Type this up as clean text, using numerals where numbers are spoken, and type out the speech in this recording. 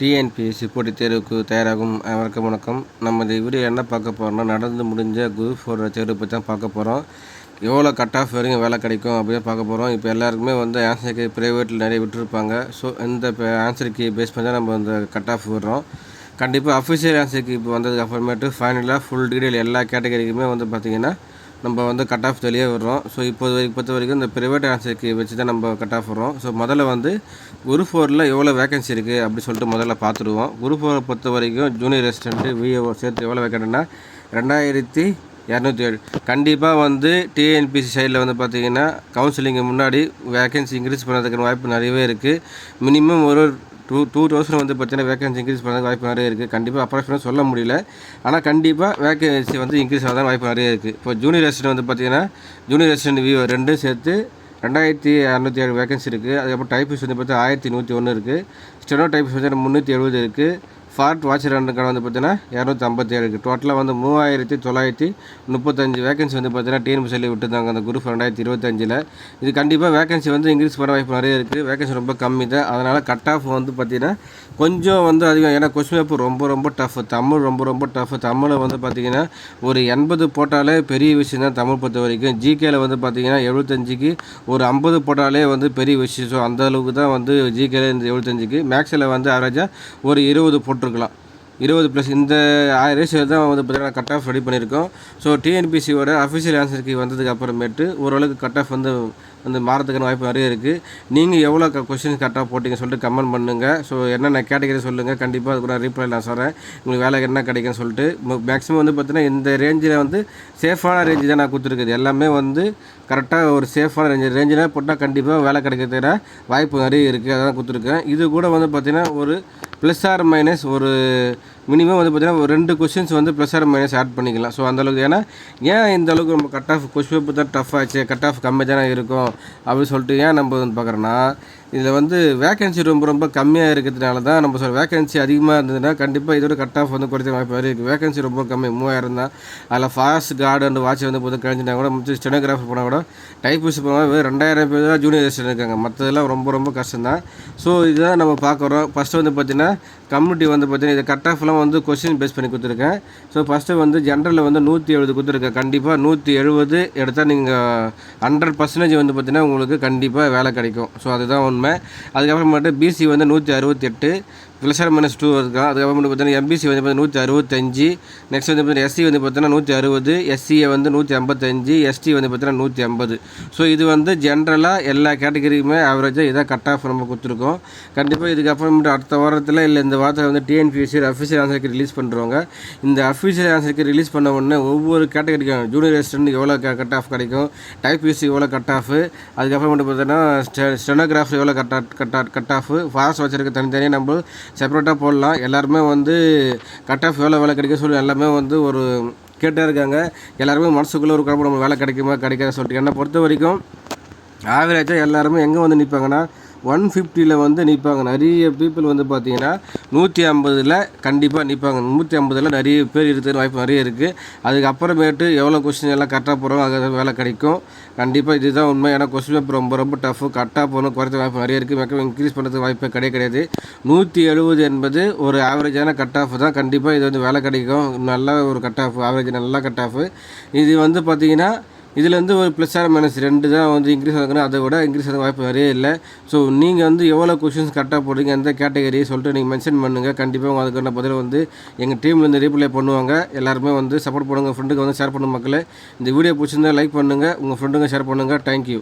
TNPSC போட்டித் தேர்வுக்கு தயாராகும் அனைவருக்கும் வணக்கம். நம்ம இந்த வீடியோ என்ன பார்க்க போகிறோம்னா, நடந்து முடிஞ்ச குரூப் 4 தேர்வு பற்றி தான் பார்க்க போகிறோம். எவ்வளோ கட் ஆஃப் வரைக்கும் வேலை கிடைக்கும் அப்படின்னு பார்க்க போகிறோம். இப்போ எல்லாருக்குமே வந்து ஆன்சர் கீ ப்ரைவேட்டில் நிறைய விட்டுருப்பாங்க. ஸோ இந்த ஆன்சர் கீ பேஸ் பண்ணி தான் நம்ம இந்த கட் ஆஃப் விடுறோம். கண்டிப்பாக அஃபிஷியல் ஆன்சர் கீ இப்போ வந்ததுக்கு அப்புறமேட்டு ஃபைனலாக ஃபுல் டீடைல் எல்லா கேட்டகரிக்குமே வந்து பார்த்திங்கன்னா நம்ம வந்து கட் ஆஃப் தெளிய விடுறோம். ஸோ பொறுத்த வரைக்கும் இந்த ப்ரைவேட் ஆன்சருக்கு வச்சு தான் நம்ம கட் ஆஃப் விடுறோம். ஸோ முதல்ல வந்து குரூப் 4ல் எவ்வளோ வேகன்சி இருக்குது அப்படி சொல்லிட்டு முதல்ல பார்த்துடுவோம். குரூப் 4 பொறுத்த வரைக்கும் ஜூனியர் ரெசிடென்ட்டு விஏஓ சேர்த்து எவ்வளோ வேகண்ட்னா 2207. கண்டிப்பாக வந்து டிஎன்பிசி சைடில் வந்து பார்த்திங்கன்னா கவுன்சிலிங்கு முன்னாடி வேகன்சி இன்க்ரீஸ் பண்ணுறதுக்கான வாய்ப்பு நிறையவே இருக்குது. மினிமம் ஒரு 2000 வந்து பார்த்தீங்கன்னா வேகன்சி இன்க்ரீஸ் பண்ணுறதுக்கு வாய்ப்பு நிறைய இருக்குது. கண்டிப்பாக அப்ராக்சிமேட்டாக சொல்ல முடியல, ஆனால் கண்டிப்பாக வேகன்சி வந்து இன்க்ரீஸ் ஆகிறதுக்கு வாய்ப்பு நிறைய இருக்குது. இப்போ ஜூனியர் ரெசிடென்ட் வந்து பார்த்தீங்கன்னா ஜூனியர் ரெசிடென்ட் விஓ ரெண்டும் சேர்த்து 2607 வேகன்சி இருக்குது. அதுக்கப்புறம் டைப்பிஸ்ட் வந்து பார்த்தீங்கன்னா 1101 இருக்குது. ஸ்டெனோ டைப்பிஸ்ட் வந்து 370 இருக்குது. ஃபார்ட் வாட்சர் கடை வந்து பார்த்தீங்கன்னா 257 இருக்குது. டோட்டலாக வந்து 3935 வேகன்சி வந்து பார்த்தீங்கன்னா டிஎன்பிசியில் விட்டுருந்தாங்க அந்த குரூப் 2025. இது கண்டிப்பாக வேகன்சி வந்து இன்க்ரீஸ் பண்ண வாய்ப்பு நிறைய இருக்குது. வேகன்சி ரொம்ப கம்மி தான். அதனால் கட் ஆஃப் வந்து பார்த்திங்கன்னா கொஞ்சம் வந்து அதிகம். ஏன்னா கொஸ்டின் பேப்பர் ரொம்ப டஃப். தமிழ் ரொம்ப டஃப். தமிழை வந்து பார்த்திங்கன்னா ஒரு 80 போட்டாலே பெரிய விஷயம் தான் தமிழ் பொறுத்த வரைக்கும். ஜிகேயில் வந்து பார்த்திங்கன்னா 75க்கு ஒரு 50 போட்டாலே வந்து பெரிய விஷயம். ஸோ அந்த அளவுக்கு தான் வந்து ஜிகேயில் இந்த 75க்கு. மேக்ஸில் வந்து ஆவரேஜாக ஒரு 20 போட்டிருக்கலாம். 20+ இந்த ரேஷியோ தான் வந்து பார்த்திங்கன்னா கட் ஆஃப் ரெடி பண்ணியிருக்கோம். ஸோ டிஎன்பிசியோட அஃபிஷியல் ஆன்சருக்கு வந்ததுக்கு அப்புறமேட்டு ஓரளவுக்கு கட் ஆஃப் வந்து மாறதுக்கான வாய்ப்பு நிறைய இருக்குது. நீங்கள் எவ்வளோ கொஸ்டின் கட் ஆஃப் போட்டிங்கன்னு சொல்லிட்டு கமெண்ட் பண்ணுங்கள். ஸோ என்னென்ன கேட்டகரி சொல்லுங்கள். கண்டிப்பாக அது கூட ரீப்ளை நான் சொல்கிறேன். உங்களுக்கு வேலை என்ன கிடைக்குன்னு சொல்லிட்டு. மேக்ஸிமம் வந்து பார்த்திங்கன்னா இந்த ரேஞ்சில் வந்து சேஃபான ரேஞ்சு தான் நான் கொடுத்துருக்குது. எல்லாமே வந்து கரெக்டாக ஒரு சேஃபான ரேஞ்சில் போட்டால் கண்டிப்பாக வேலை கிடைக்கிறதுக்கு வாய்ப்பு நிறைய இருக்குது. அதான் கொடுத்துருக்கேன். இது கூட வந்து பார்த்திங்கன்னா ஒரு ப்ளஸ் ஆர் மைனஸ் ஒரு மினிமம் வந்து பார்த்திங்கன்னா ஒரு 2 கொஸ்டின்ஸ் வந்து ப்ளஸ் ஆர் மைனஸ் ஆட் பண்ணிக்கலாம். ஸோ அந்தளவுக்கு ஏன் இந்த அளவுக்கு நம்ம கட் ஆஃப் கொஸ்டின் பேப்பர் தான் டஃப் ஆச்சு, கட் ஆஃப் கம்மி தானே இருக்கும் அப்படின்னு சொல்லிட்டு ஏன் நம்ம வந்து பார்க்குறோன்னா, இதில் வந்து வேகன்சி ரொம்ப கம்மியாக இருக்கிறதுனால தான் நம்ம சொல்கிறோம். வேகன்சி அதிகமாக இருந்ததுன்னா கண்டிப்பாக இதோட கட் ஆஃப் வந்து குறைத்த வாய்ப்பு இருக்குது. வேகன்சி ரொம்ப கம்மி 3000 தான். அதில் ஃபாஸ்ட் கார்டு அண்ட் வாட்ச் வந்து போது கழிஞ்சிட்டா கூட முடிச்சு ஸ்டெனோகிராஃபர் போனால் கூட டைப்பிஸ்ட் போனால் 2000 பேர் தான் ஜூனியர் ரெசிடென்ட் இருக்காங்க. மற்றதெல்லாம் ரொம்ப கஷ்டம் தான். ஸோ இதுதான் நம்ம பார்க்குறோம். ஃபஸ்ட்டு வந்து பார்த்திங்கன்னா கம்யூனிட்டி வந்து பார்த்திங்கன்னா இது கட் ஆஃப்லாம் வந்து கொஸ்டின் பேஸ் பண்ணி கொடுத்துருக்கேன். ஸோ ஃபஸ்ட்டு வந்து ஜென்ரலில் வந்து 170 கொடுத்துருக்கேன். கண்டிப்பாக 170 எடுத்தால் நீங்கள் 100% வந்து பார்த்திங்கன்னா உங்களுக்கு கண்டிப்பாக வேலை கிடைக்கும். ஸோ அதுதான் உண்மை. அதுக்கப்புறமேட்டு பிசி வந்து 168 ப்ளஸ் ஆர் மைனஸ் 2 இருக்கும். அதுக்கப்புறம் பார்த்தீங்கன்னா எம்பிசி வந்து பார்த்தீங்கன்னா 165. நெக்ஸ்ட் வந்து பார்த்தீங்கன்னா எஸ்சி வந்து பார்த்தீங்கன்னா 160, எஸ்சிஏ வந்து 155, எஸ்டி வந்து பார்த்தீங்கன்னா 180. ஸோ இது வந்து ஜென்ரலாக எல்லா கேட்டகரிக்குமே ஆவரேஜாக இதாக கட் ஆஃப் நம்ம கொடுத்துருக்கோம். கண்டிப்பாக இதுக்கப்புறமேட்டு அடுத்த வாரத்தில் இல்லை இந்த வாரத்தில் வந்து டிஎன்பிஎஸ்சி அஃபிஷியல் ஆன்சருக்கு ரிலீஸ் பண்ணுறவங்க. இந்த அஃபிஷியல் ஆன்சருக்கு ரிலீஸ் பண்ண உடனே ஒவ்வொரு கேட்டகரிக்கும் ஜூனியர் ரெசிடென்ட் எவ்வளோ கட் ஆஃப் கிடைக்கும், டைப்பிஸ்ட் எவ்வளோ கட் ஆஃப், அதுக்கப்புறம் வந்து பார்த்தீங்கன்னா ஸ்டெனோகிராஃபர் எவ்வளோ கட் ஆஃப், ஃபாஸ்ட் வச்சிருக்க தனித்தனியாக நம்ம செப்பரேட்டாக போடலாம். எல்லாருமே வந்து கட் ஆஃப் எவ்வளோ வேலை கிடைக்க சொல்லி எல்லாமே வந்து ஒரு கேட்டே இருக்காங்க. எல்லாருமே மனசுக்குள்ளே ஒரு குழப்பம், நம்ம வேலை கிடைக்குமா கிடைக்காத சொல்லிட்டு. என்னை பொறுத்த வரைக்கும் ஆவரேஜாக எல்லாருமே எங்கே வந்து நிற்பாங்கன்னா 150 வந்து நிற்பாங்க. நிறைய பீப்புள் வந்து பார்த்திங்கன்னா 150 கண்டிப்பாக நிற்பாங்க. 150 நிறைய பேர் இருக்கிற வாய்ப்பு நிறைய இருக்குது. அதுக்கப்புறமேட்டு எவ்வளோ கொஸ்டின் எல்லாம் கரெக்டாக போகிறோம் அது வேலை கிடைக்கும். கண்டிப்பாக இதுதான் உண்மை. ஏன்னா கொஸ்டின் பேப்பர் ரொம்ப டஃப். கரெக்டாக போகணும் குறைத்த வாய்ப்பு நிறைய இருக்குது. மேக்ஸிமம் இன்க்ரீஸ் பண்ணுறதுக்கு வாய்ப்பு கிடையாது. 170 என்பது ஒரு ஆவரேஜான கட் ஆஃப் தான். கண்டிப்பாக இது வந்து வேலை கிடைக்கும். நல்ல ஒரு கட் ஆஃப், ஆவரேஜ் நல்ல கட் ஆஃப். இது வந்து பார்த்திங்கன்னா இதில் வந்து ஒரு ப்ளஸ் ஆர் மைனஸ் 2 தான் வந்து இன்க்ரீஸ் ஆகுதுன்னா அதை விட இன்க்ரீஸ் ஆக வாய்ப்பு நிறைய இல்லை. ஸோ நீங்கள் வந்து எவ்வளோ கொஸ்டின்ஸ் கரெக்டாக போடுறீங்க எந்த கேட்டகரி சொல்லிட்டு நீங்கள் மென்ஷன் பண்ணுங்கள். கண்டிப்பாக உங்களுக்கு அதுக்கான பதில் வந்து எங்கள் டீம்லேருந்து ரீப்ளை பண்ணுவாங்க. எல்லாருமே வந்து சப்போர்ட் பண்ணுங்கள். ஃப்ரெண்டுக்கு வந்து ஷேர் பண்ணுங்கள். மக்களே இந்த வீடியோ பிடிச்சிருந்தால் லைக் பண்ணுங்கள். உங்கள் ஃப்ரெண்டுங்க ஷேர் பண்ணுங்கள். தேங்க்யூ.